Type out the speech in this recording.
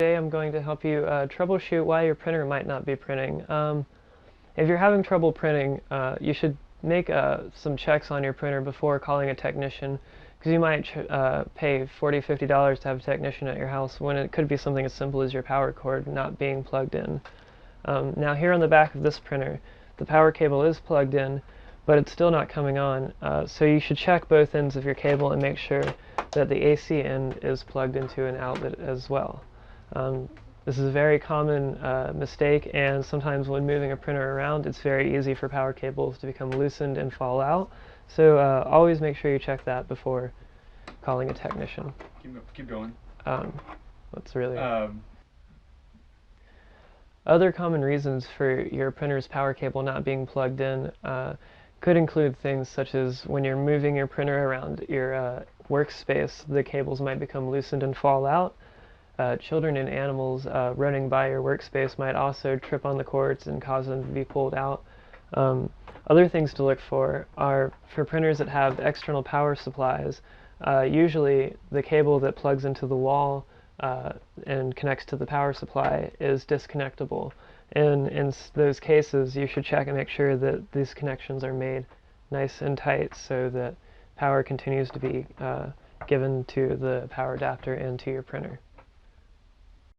Today I'm going to help you troubleshoot why your printer might not be printing. If you're having trouble printing, you should make some checks on your printer before calling a technician, because you might pay $40, $50 to have a technician at your house when it could be something as simple as your power cord not being plugged in. Now here on the back of this printer, the power cable is plugged in, but it's still not coming on, so you should check both ends of your cable and make sure that the AC end is plugged into an outlet as well. This is a very common mistake, and sometimes when moving a printer around, it's very easy for power cables to become loosened and fall out. So always make sure you check that before calling a technician. Keep going. That's really Other common reasons for your printer's power cable not being plugged in could include things such as when you're moving your printer around your workspace, the cables might become loosened and fall out. Children and animals running by your workspace might also trip on the cords and cause them to be pulled out. Other things to look for are for printers that have external power supplies. Usually the cable that plugs into the wall and connects to the power supply is disconnectable. And in those cases, you should check and make sure that these connections are made nice and tight so that power continues to be given to the power adapter and to your printer.